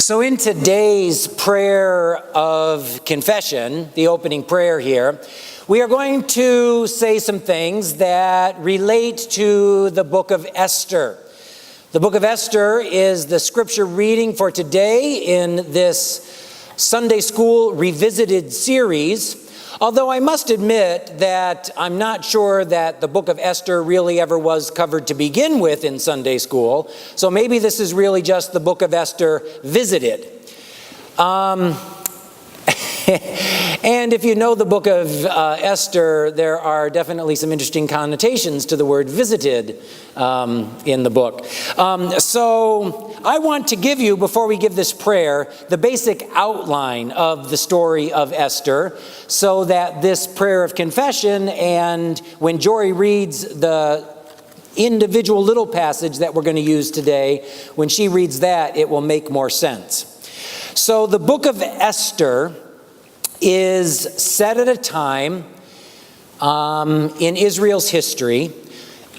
So in today's prayer of confession, the opening prayer here, we are going to say some things that relate to the book of Esther. The book of Esther is the scripture reading for today in this Sunday School Revisited series. Although I must admit that I'm not sure that the book of Esther really ever was covered to begin with in Sunday school. So maybe this is really just the book of Esther visited. And if you know the book of Esther, there are definitely some interesting connotations to the word visited in the book. So I want to give you, before we give this prayer, the basic outline of the story of Esther, so that this prayer of confession, and when Jory reads the individual little passage that we're going to use today, when she reads that, it will make more sense. So the book of Esther is set at a time in Israel's history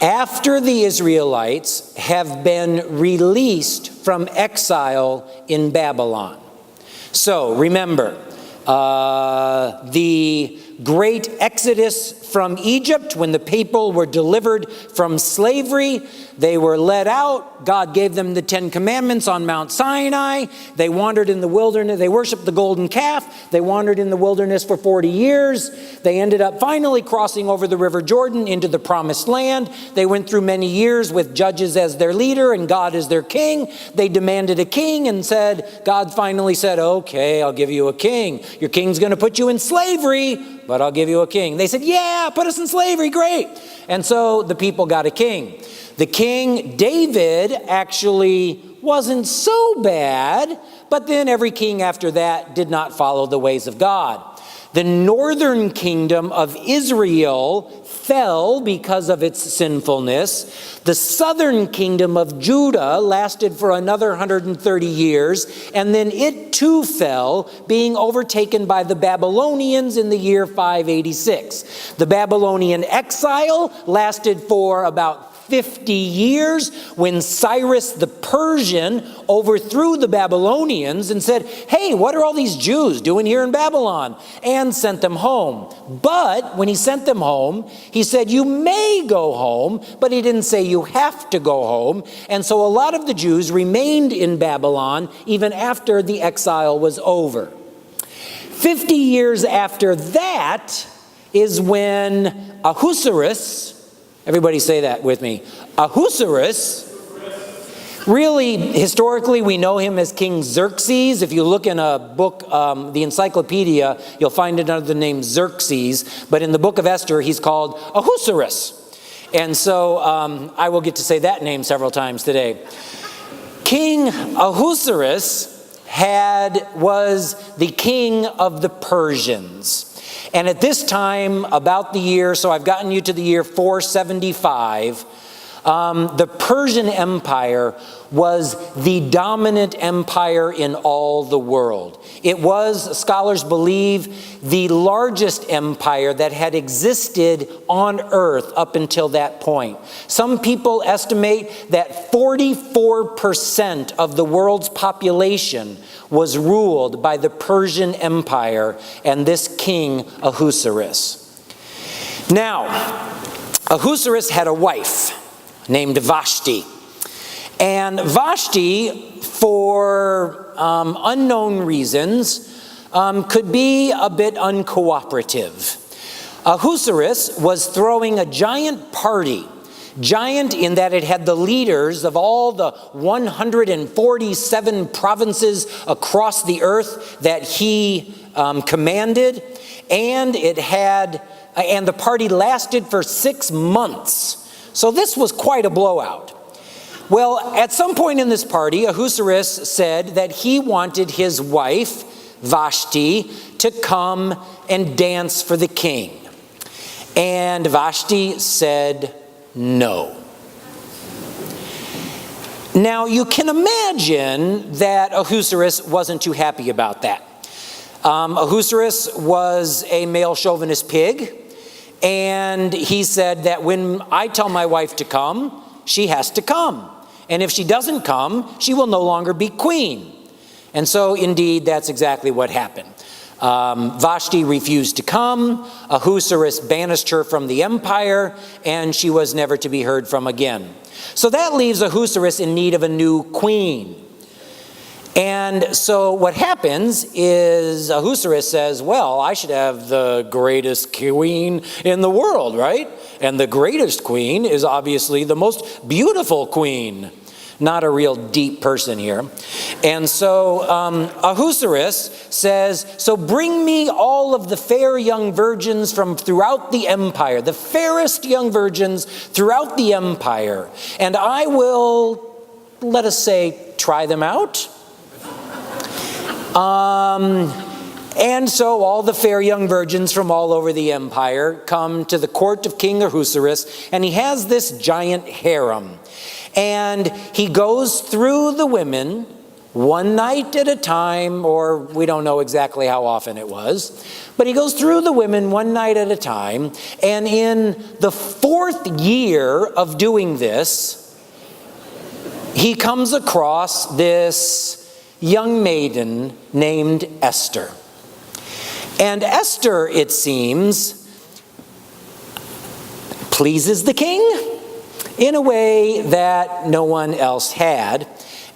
after the Israelites have been released from exile in Babylon. So remember, the great exodus from Egypt, when the people were delivered from slavery, they were led out. God gave them the 10 Commandments on Mount Sinai. They wandered in the wilderness. They worshiped the golden calf. They wandered in the wilderness for 40 years. They ended up finally crossing over the River Jordan into the promised land. They went through many years with judges as their leader and God as their king. They demanded a king and God finally said, okay, I'll give you a king. Your king's going to put you in slavery, but I'll give you a king. They said, yeah, put us in slavery, great. And so the people got a king. The king, David, actually wasn't so bad, but then every king after that did not follow the ways of God. The northern kingdom of Israel fell because of its sinfulness. The southern kingdom of Judah lasted for another 130 years, and then it too fell, being overtaken by the Babylonians in the year 586. The Babylonian exile lasted for about 50 years when Cyrus the Persian overthrew the Babylonians and said, hey, what are all these Jews doing here in Babylon? And sent them home. But when he sent them home, he said, you may go home, but he didn't say you have to go home. And so a lot of the Jews remained in Babylon even after the exile was over. 50 years after that is when Ahasuerus, everybody say that with me. Ahasuerus, really, historically, we know him as King Xerxes. If you look in a book, the encyclopedia, you'll find it under the name Xerxes. But in the book of Esther, he's called Ahasuerus. And so I will get to say that name several times today. King Ahasuerus was the king of the Persians. And at this time, about the year, so I've gotten you to the year 475, the Persian Empire was the dominant empire in all the world. It was, scholars believe, the largest empire that had existed on earth up until that point. Some people estimate that 44% of the world's population was ruled by the Persian Empire and this king Ahasuerus. Now, Ahasuerus had a wife named Vashti. And Vashti, for unknown reasons, could be a bit uncooperative. Ahasuerus was throwing a giant party. Giant in that it had the leaders of all the 147 provinces across the earth that he commanded. And the party lasted for 6 months. So this was quite a blowout. Well, at some point in this party, Ahasuerus said that he wanted his wife, Vashti, to come and dance for the king. And Vashti said no. Now, you can imagine that Ahasuerus wasn't too happy about that. Ahasuerus was a male chauvinist pig. And he said that when I tell my wife to come, she has to come. And if she doesn't come, she will no longer be queen. And so indeed, that's exactly what happened. Vashti refused to come. Ahasuerus banished her from the empire, and she was never to be heard from again. So that leaves Ahasuerus in need of a new queen. And so what happens is Ahasuerus says, well, I should have the greatest queen in the world, right? And the greatest queen is obviously the most beautiful queen. Not a real deep person here. And so Ahasuerus says, so bring me all of the fair young virgins from throughout the empire, the fairest young virgins throughout the empire, and I will, let us say, try them out. And so all the fair young virgins from all over the empire come to the court of King Ahasuerus, and he has this giant harem. And he goes through the women one night at a time, or we don't know exactly how often it was, but he goes through the women one night at a time, and in the 4th year of doing this, he comes across this young maiden named Esther. And Esther, it seems, pleases the king in a way that no one else had.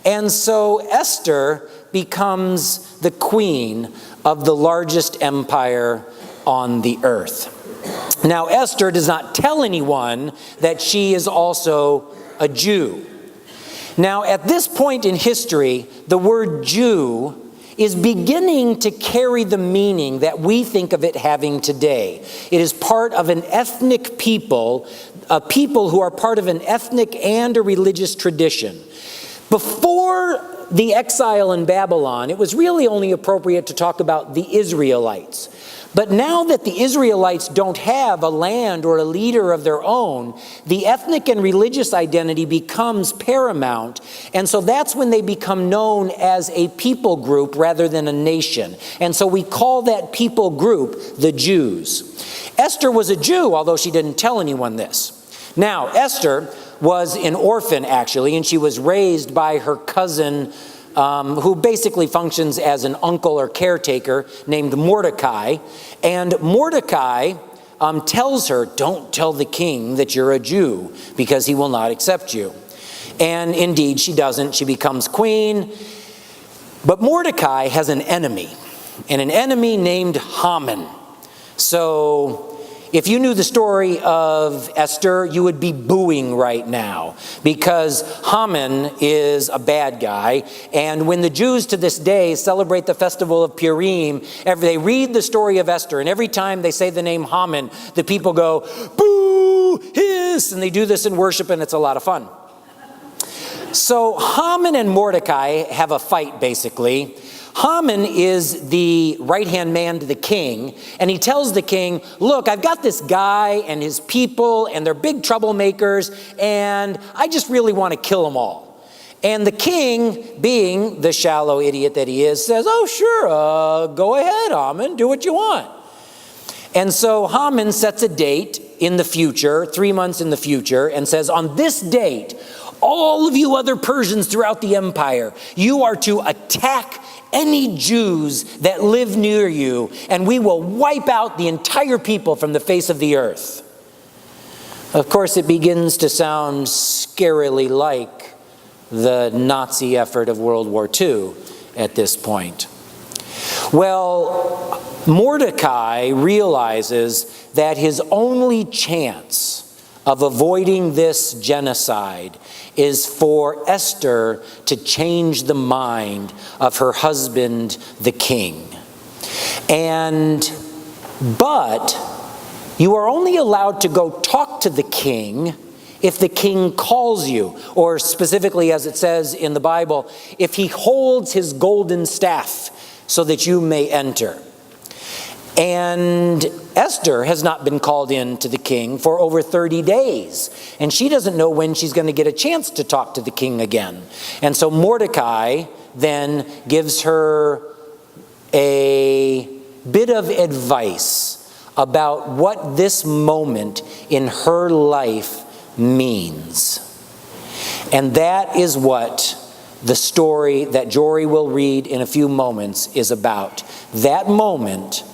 And so Esther becomes the queen of the largest empire on the earth. Now, Esther does not tell anyone that she is also a Jew. Now, at this point in history, the word Jew is beginning to carry the meaning that we think of it having today. It is part of an ethnic people, a people who are part of an ethnic and a religious tradition. Before the exile in Babylon, it was really only appropriate to talk about the Israelites. But now that the Israelites don't have a land or a leader of their own, the ethnic and religious identity becomes paramount. And so that's when they become known as a people group rather than a nation. And so we call that people group the Jews. Esther was a Jew, although she didn't tell anyone this. Now, Esther was an orphan, actually, and she was raised by her cousin, who basically functions as an uncle or caretaker, named Mordecai. And Mordecai tells her, don't tell the king that you're a Jew, because he will not accept you. And indeed, she doesn't. She becomes queen. But Mordecai has an enemy, and an enemy named Haman. So if you knew the story of Esther, you would be booing right now, because Haman is a bad guy. And when the Jews to this day celebrate the festival of Purim, they read the story of Esther, and every time they say the name Haman, the people go, boo, hiss, and they do this in worship, and it's a lot of fun. So Haman and Mordecai have a fight, basically. Haman is the right-hand man to the king, and he tells the king, look, I've got this guy and his people, and they're big troublemakers, and I just really want to kill them all. And the king, being the shallow idiot that he is, says, oh, sure, go ahead, Haman, do what you want. And so Haman sets a date in the future, 3 months in the future, and says, on this date, all of you other Persians throughout the empire, you are to attack any Jews that live near you, and we will wipe out the entire people from the face of the earth. Of course, it begins to sound scarily like the Nazi effort of World War II at this point. Well, Mordecai realizes that his only chance of avoiding this genocide is for Esther to change the mind of her husband, the king. But you are only allowed to go talk to the king if the king calls you, or specifically, as it says in the Bible, if he holds his golden staff so that you may enter. And Esther has not been called in to the king for over 30 days. And she doesn't know when she's going to get a chance to talk to the king again. And so Mordecai then gives her a bit of advice about what this moment in her life means. And that is what the story that Jory will read in a few moments is about. That moment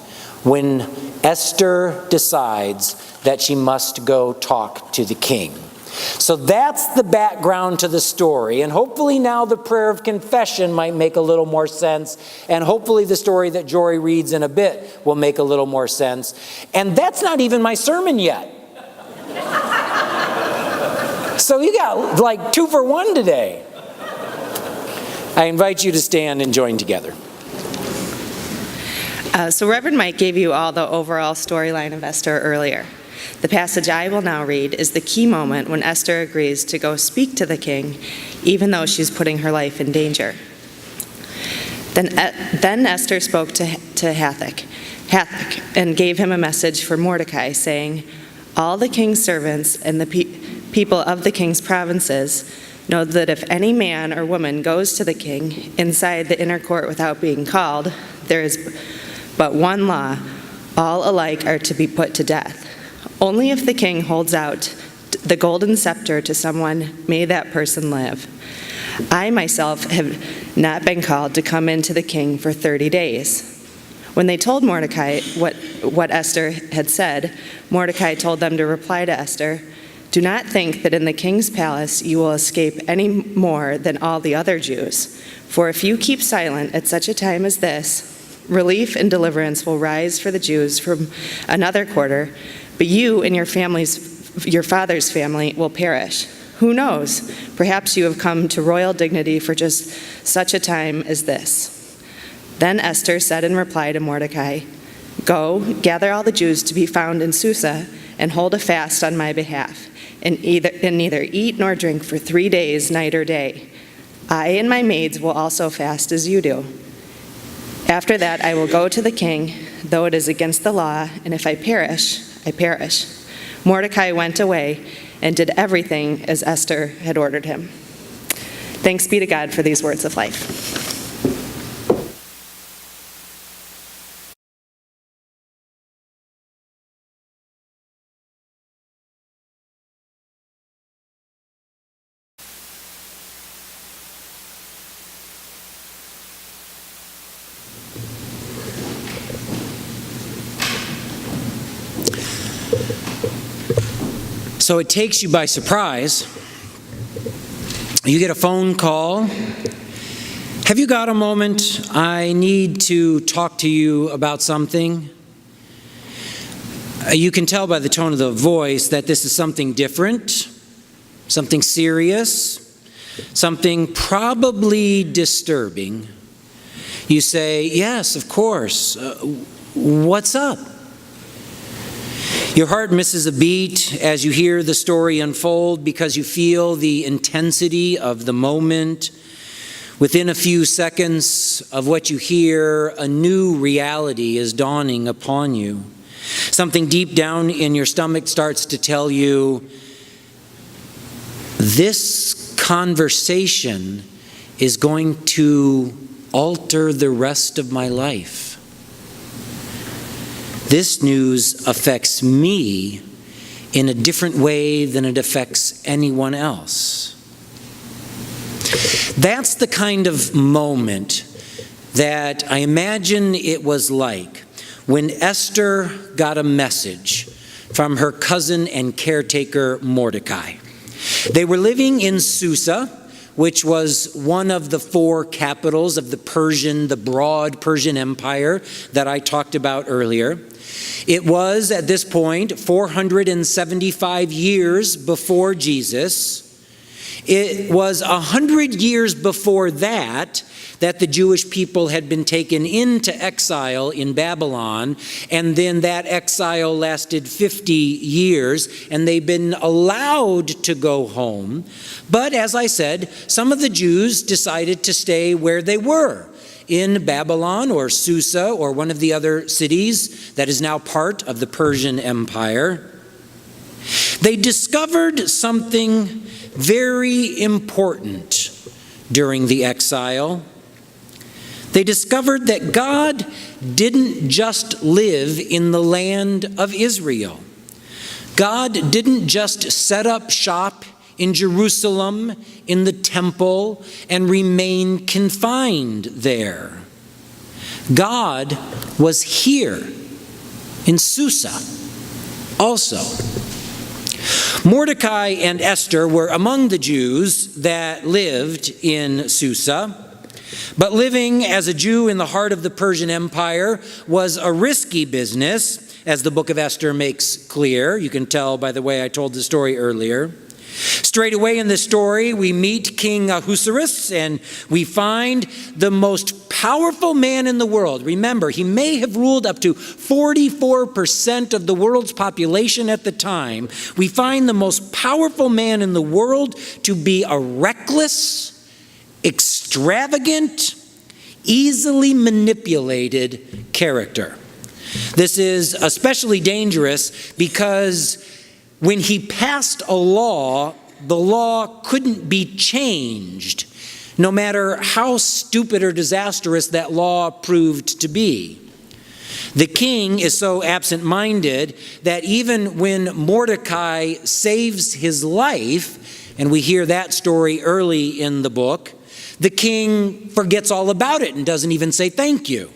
when Esther decides that she must go talk to the king. So that's the background to the story, and hopefully now the prayer of confession might make a little more sense, and hopefully the story that Jory reads in a bit will make a little more sense. And that's not even my sermon yet. So you got like 2 for 1 today. I invite you to stand and join together. So Reverend Mike gave you all the overall storyline of Esther earlier. The passage I will now read is the key moment when Esther agrees to go speak to the king, even though she's putting her life in danger. Then Esther spoke to Hathach, and gave him a message for Mordecai, saying, "All the king's servants and the people of the king's provinces know that if any man or woman goes to the king inside the inner court without being called, there is but one law: all alike are to be put to death. Only if the king holds out the golden scepter to someone may that person live. I myself have not been called to come into the king for 30 days. When they told Mordecai what Esther had said, Mordecai told them to reply to Esther, "Do not think that in the king's palace you will escape any more than all the other Jews. For if you keep silent at such a time as this, relief and deliverance will rise for the Jews from another quarter, but you and your father's family will perish. Who knows? Perhaps you have come to royal dignity for just such a time as this." Then Esther said in reply to Mordecai, "Go, gather all the Jews to be found in Susa, and hold a fast on my behalf, and neither eat nor drink for 3 days, night or day. I and my maids will also fast as you do. After that I will go to the king, though it is against the law, and if I perish, I perish." Mordecai went away and did everything as Esther had ordered him. Thanks be to God for these words of life. So it takes you by surprise. You get a phone call. "Have you got a moment? I need to talk to you about something." You can tell by the tone of the voice that this is something different, something serious, something probably disturbing. You say, "Yes, of course. What's up?" Your heart misses a beat as you hear the story unfold because you feel the intensity of the moment. Within a few seconds of what you hear, a new reality is dawning upon you. Something deep down in your stomach starts to tell you, this conversation is going to alter the rest of my life. This news affects me in a different way than it affects anyone else. That's the kind of moment that I imagine it was like when Esther got a message from her cousin and caretaker Mordecai. They were living in Susa, which was one of the 4 capitals of the broad Persian Empire that I talked about earlier. It was, at this point, 475 years before Jesus. It was 100 years before that the Jewish people had been taken into exile in Babylon, and then that exile lasted 50 years, and they've been allowed to go home. But as I said, some of the Jews decided to stay where they were, in Babylon or Susa or one of the other cities that is now part of the Persian Empire. They discovered something very important during the exile. They discovered that God didn't just live in the land of Israel. God didn't just set up shop in Jerusalem, in the temple, and remain confined there. God was here in Susa also. Mordecai and Esther were among the Jews that lived in Susa, but living as a Jew in the heart of the Persian Empire was a risky business, as the book of Esther makes clear. You can tell by the way I told the story earlier. Straight away in this story, we meet King Ahasuerus, and we find the most powerful man in the world. Remember, he may have ruled up to 44% of the world's population at the time. We find the most powerful man in the world to be a reckless, extravagant, easily manipulated character. This is especially dangerous because when he passed a law, the law couldn't be changed, no matter how stupid or disastrous that law proved to be. The king is so absent-minded that even when Mordecai saves his life, and we hear that story early in the book, the king forgets all about it and doesn't even say thank you.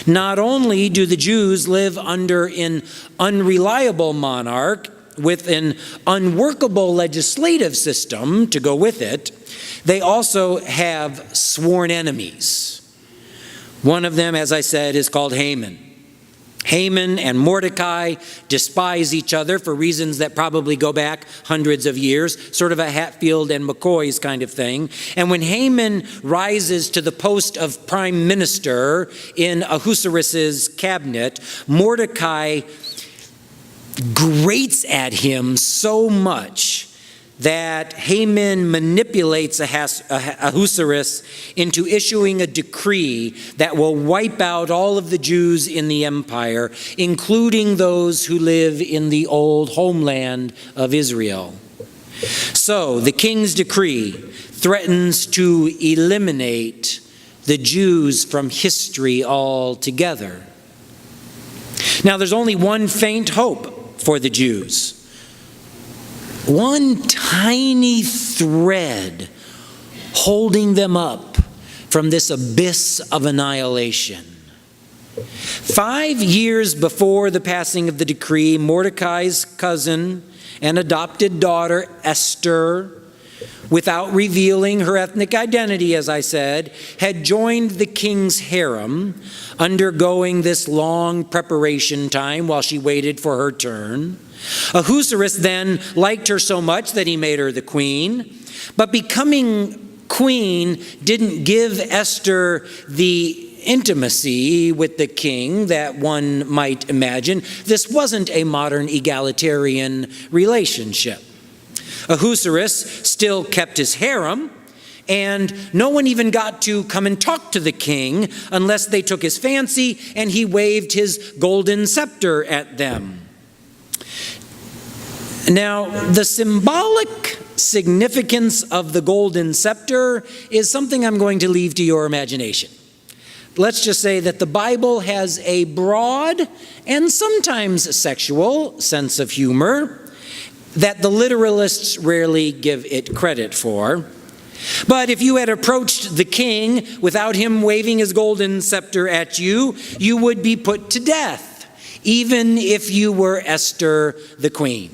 Not only do the Jews live under an unreliable monarch with an unworkable legislative system to go with it, they also have sworn enemies. One of them, as I said, is called Haman. Haman and Mordecai despise each other for reasons that probably go back hundreds of years, sort of a Hatfield and McCoy's kind of thing. And when Haman rises to the post of prime minister in Ahasuerus' cabinet, Mordecai grates at him so much that Haman manipulates Ahasuerus into issuing a decree that will wipe out all of the Jews in the empire, including those who live in the old homeland of Israel. So the king's decree threatens to eliminate the Jews from history altogether. Now, there's only one faint hope for the Jews. One tiny thread holding them up from this abyss of annihilation. 5 years before the passing of the decree, Mordecai's cousin and adopted daughter, Esther, without revealing her ethnic identity, as I said, had joined the king's harem, undergoing this long preparation time while she waited for her turn. Ahasuerus then liked her so much that he made her the queen, but becoming queen didn't give Esther the intimacy with the king that one might imagine. This wasn't a modern egalitarian relationship. Ahasuerus still kept his harem, and no one even got to come and talk to the king unless they took his fancy and he waved his golden scepter at them. Now, the symbolic significance of the golden scepter is something I'm going to leave to your imagination. Let's just say that the Bible has a broad and sometimes sexual sense of humor that the literalists rarely give it credit for. But if you had approached the king without him waving his golden scepter at you, you would be put to death, even if you were Esther the queen.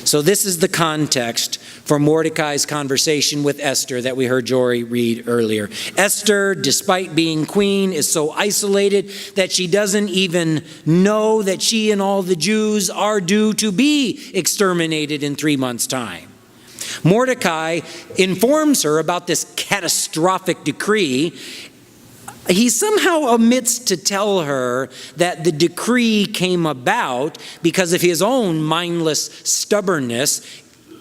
So this is the context for Mordecai's conversation with Esther that we heard Jory read earlier. Esther, despite being queen, is so isolated that she doesn't even know that she and all the Jews are due to be exterminated in 3 months' time. Mordecai informs her about this catastrophic decree. He somehow omits to tell her that the decree came about because of his own mindless stubbornness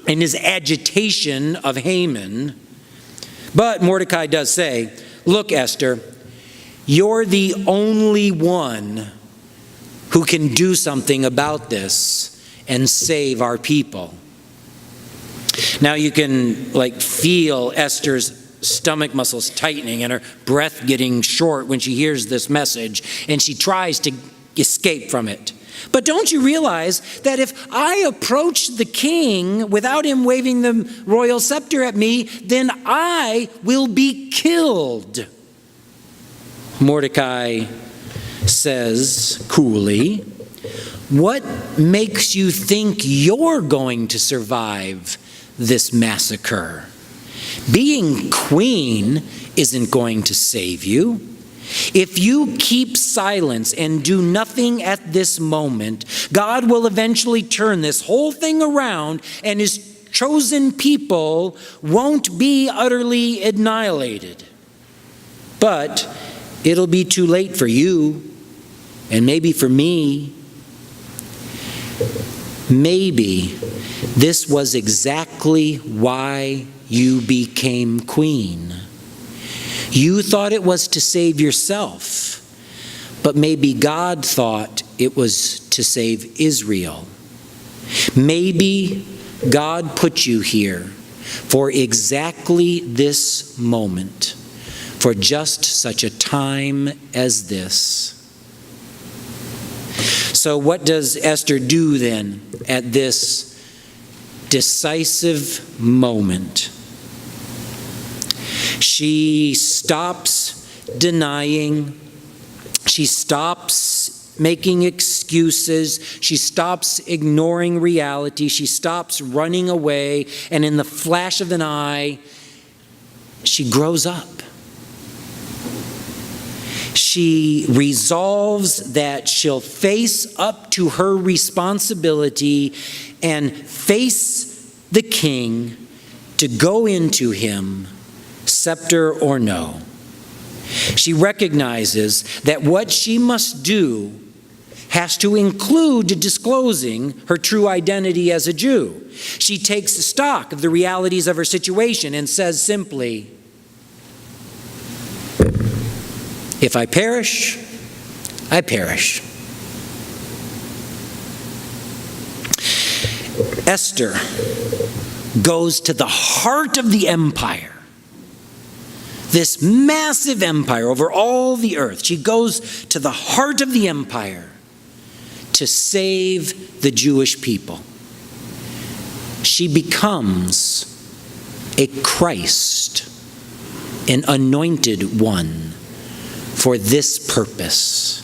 and his agitation of Haman. But Mordecai does say, "Look, Esther, you're the only one who can do something about this and save our people." Now you can feel Esther's stomach muscles tightening and her breath getting short when she hears this message, and she tries to escape from it. But don't you realize that if I approach the king without him waving the royal scepter at me, then I will be killed? Mordecai says coolly, what makes you think you're going to survive this massacre? Being queen isn't going to save you. If you keep silence and do nothing at this moment, God will eventually turn this whole thing around, and his chosen people won't be utterly annihilated. But it'll be too late for you, and maybe for me. Maybe this was exactly why you became queen. You thought it was to save yourself, but maybe God thought it was to save Israel. Maybe God put you here for exactly this moment, for just such a time as this. So what does Esther do then at this decisive moment? She stops denying. She stops making excuses. She stops ignoring reality. She stops running away. And in the flash of an eye, she grows up. She resolves that she'll face up to her responsibility and face the king to go into him, scepter or no. She recognizes that what she must do has to include disclosing her true identity as a Jew. She takes stock of the realities of her situation and says simply, if I perish, I perish. Esther goes to the heart of the empire. This massive empire over all the earth. She goes to the heart of the empire to save the Jewish people. She becomes a Christ, an anointed one for this purpose.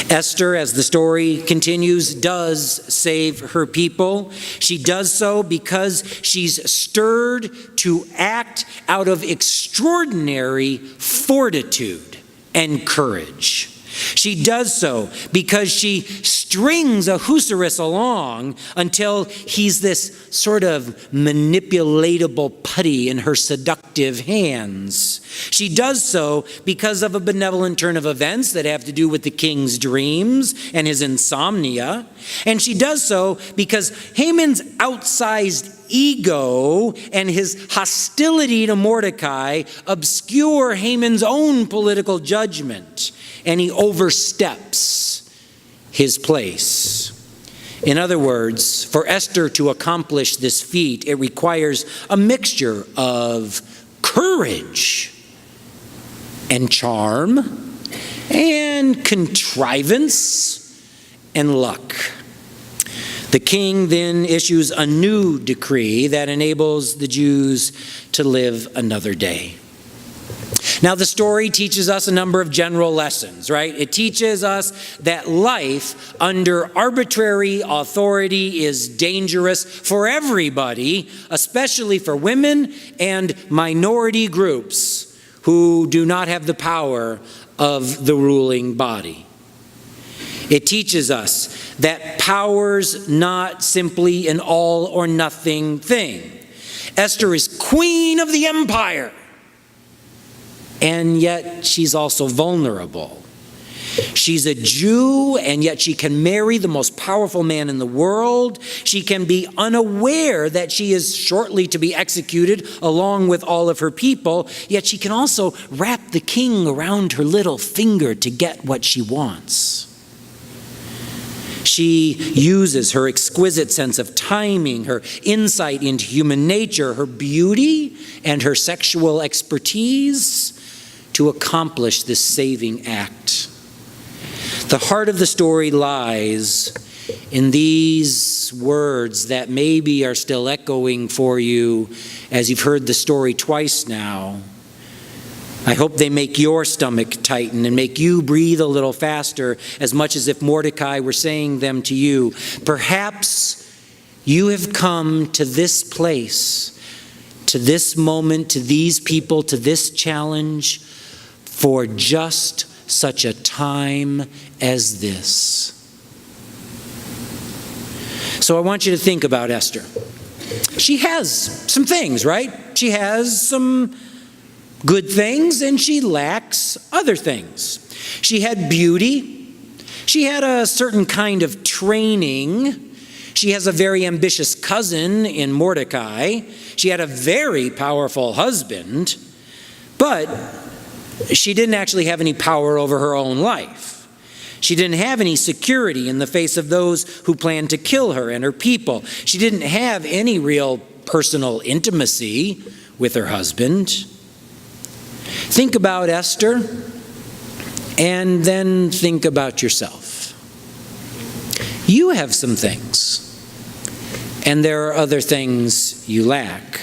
Esther, as the story continues, does save her people. She does so because she's stirred to act out of extraordinary fortitude and courage. She does so because she strings Ahasuerus along until he's this sort of manipulatable putty in her seductive hands. She does so because of a benevolent turn of events that have to do with the king's dreams and his insomnia. And she does so because Haman's outsized ego and his hostility to Mordecai obscure Haman's own political judgment, and he oversteps his place. In other words, for Esther to accomplish this feat, it requires a mixture of courage and charm and contrivance and luck. The king then issues a new decree that enables the Jews to live another day. Now, the story teaches us a number of general lessons, right? It teaches us that life under arbitrary authority is dangerous for everybody, especially for women and minority groups who do not have the power of the ruling body. It teaches us that power's not simply an all or nothing thing. Esther is queen of the empire. And yet she's also vulnerable. She's a Jew, and yet she can marry the most powerful man in the world. She can be unaware that she is shortly to be executed along with all of her people, yet she can also wrap the king around her little finger to get what she wants. She uses her exquisite sense of timing, her insight into human nature, her beauty, and her sexual expertise to accomplish this saving act. The heart of the story lies in these words that maybe are still echoing for you as you've heard the story twice now. I hope they make your stomach tighten and make you breathe a little faster, as much as if Mordecai were saying them to you. Perhaps you have come to this place, to this moment, to these people, to this challenge for just such a time as this. So I want you to think about Esther. She has some things, right? She has some good things and she lacks other things. She had beauty. She had a certain kind of training. She has a very ambitious cousin in Mordecai. She had a very powerful husband, but she didn't actually have any power over her own life. She didn't have any security in the face of those who planned to kill her and her people. She didn't have any real personal intimacy with her husband. Think about Esther, and then think about yourself. You have some things, and there are other things you lack.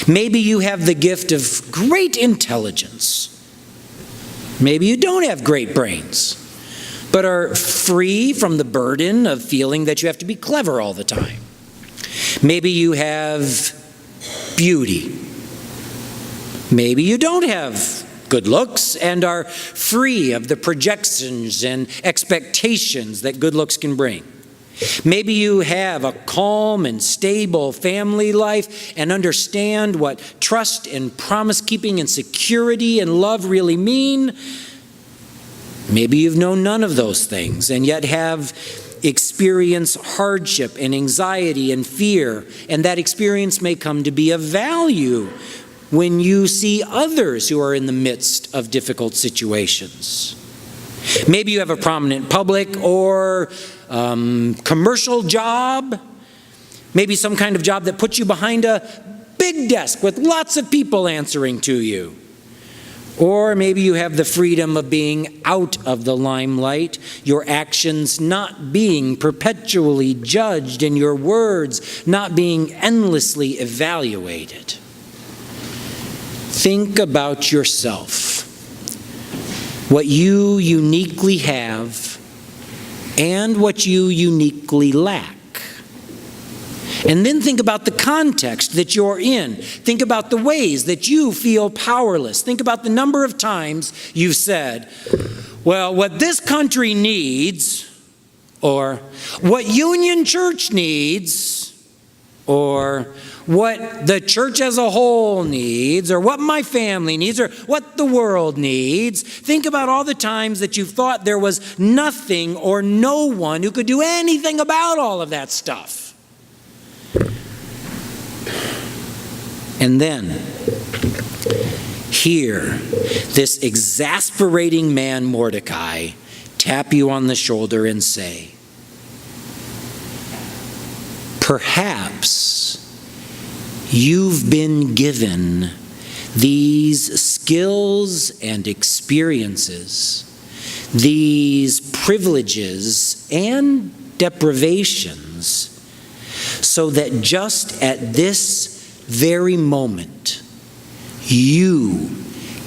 Maybe you have the gift of great intelligence. Maybe you don't have great brains, but are free from the burden of feeling that you have to be clever all the time. Maybe you have beauty. Maybe you don't have good looks and are free of the projections and expectations that good looks can bring. Maybe you have a calm and stable family life and understand what trust and promise-keeping and security and love really mean. Maybe you've known none of those things and yet have experienced hardship and anxiety and fear, and that experience may come to be of value when you see others who are in the midst of difficult situations. Maybe you have a prominent public or commercial job, maybe some kind of job that puts you behind a big desk with lots of people answering to you. Or maybe you have the freedom of being out of the limelight, your actions not being perpetually judged and your words not being endlessly evaluated. Think about yourself, what you uniquely have and what you uniquely lack. And then think about the context that you're in. Think about the ways that you feel powerless. Think about the number of times you've said, well, what this country needs, or what Union Church needs, or what the church as a whole needs, or what my family needs, or what the world needs. Think about all the times that you thought there was nothing or no one who could do anything about all of that stuff. And then, hear this exasperating man, Mordecai, tap you on the shoulder and say, perhaps you've been given these skills and experiences, these privileges and deprivations, so that just at this very moment, you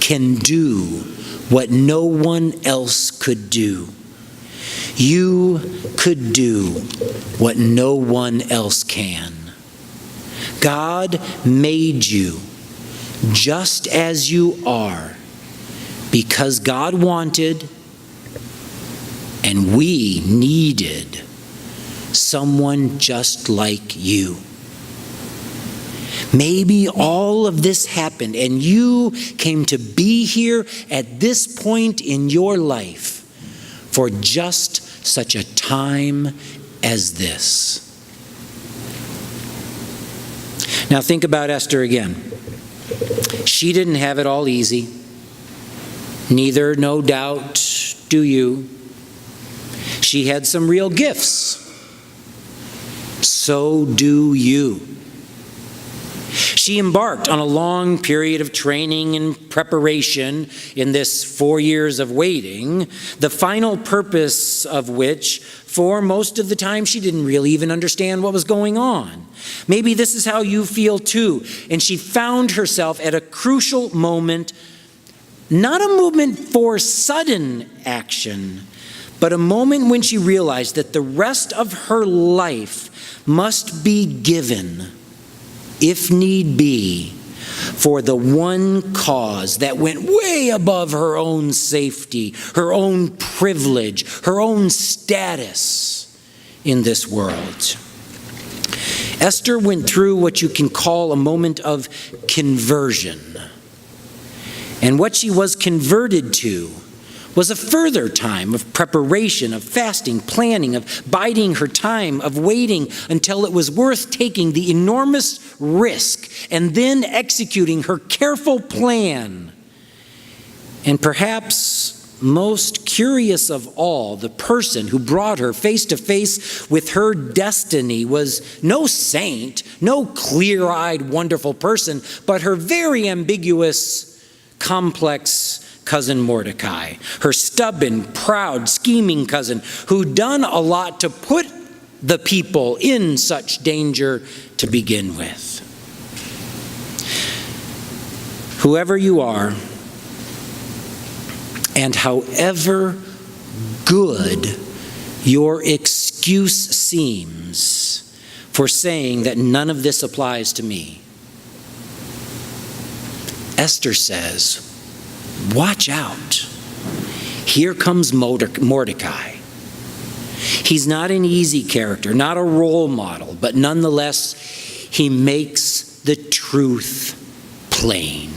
can do what no one else could do. You could do what no one else can. God made you just as you are because God wanted and we needed someone just like you. Maybe all of this happened and you came to be here at this point in your life for just such a time as this. Now think about Esther again. She didn't have it all easy. Neither, no doubt, do you. She had some real gifts. So do you. She embarked on a long period of training and preparation in this 4 years of waiting, the final purpose of which, for most of the time, she didn't really even understand what was going on. Maybe this is how you feel too. And she found herself at a crucial moment, not a movement for sudden action, but a moment when she realized that the rest of her life must be given, if need be, for the one cause that went way above her own safety, her own privilege, her own status in this world. Esther went through what you can call a moment of conversion. And what she was converted to was a further time of preparation, of fasting, planning, of biding her time, of waiting until it was worth taking the enormous risk and then executing her careful plan. And perhaps most curious of all, the person who brought her face to face with her destiny was no saint, no clear-eyed, wonderful person, but her very ambiguous, complex cousin Mordecai, her stubborn, proud, scheming cousin who'd done a lot to put the people in such danger to begin with. Whoever you are, and however good your excuse seems for saying that none of this applies to me, Esther says, watch out. Here comes Mordecai. He's not an easy character, not a role model, but nonetheless, he makes the truth plain.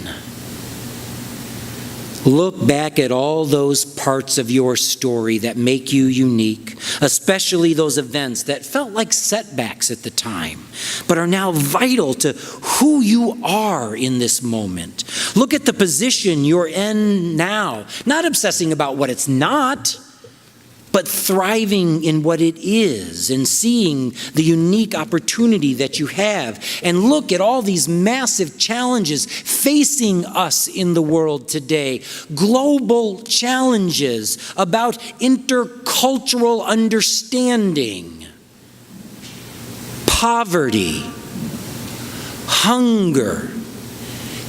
Look back at all those parts of your story that make you unique, especially those events that felt like setbacks at the time, but are now vital to who you are in this moment. Look at the position you're in now, not obsessing about what it's not, but thriving in what it is and seeing the unique opportunity that you have. And look at all these massive challenges facing us in the world today. Global challenges about intercultural understanding, poverty, hunger,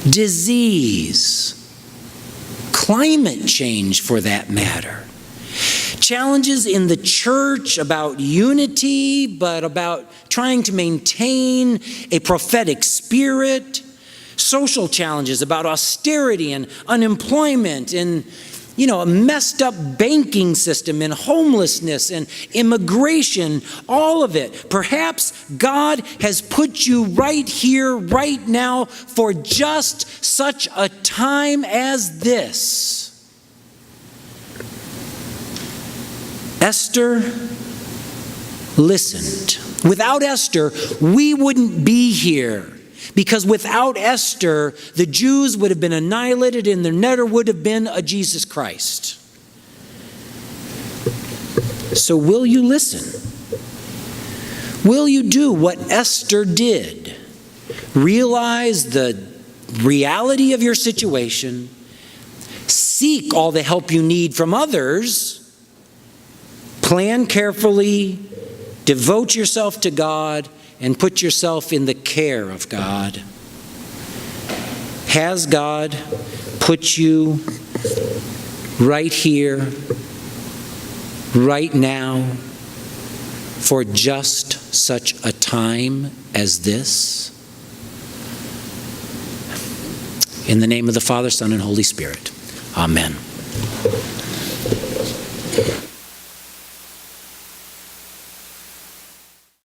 disease, climate change for that matter. Challenges in the church about unity, but about trying to maintain a prophetic spirit. Social challenges about austerity and unemployment and, a messed up banking system and homelessness and immigration, all of it. Perhaps God has put you right here, right now, for just such a time as this. Esther listened. Without Esther, we wouldn't be here. Because without Esther, the Jews would have been annihilated and there never would have been a Jesus Christ. So will you listen? Will you do what Esther did? Realize the reality of your situation. Seek all the help you need from others. Plan carefully, devote yourself to God, and put yourself in the care of God. Has God put you right here, right now, for just such a time as this? In the name of the Father, Son, and Holy Spirit. Amen.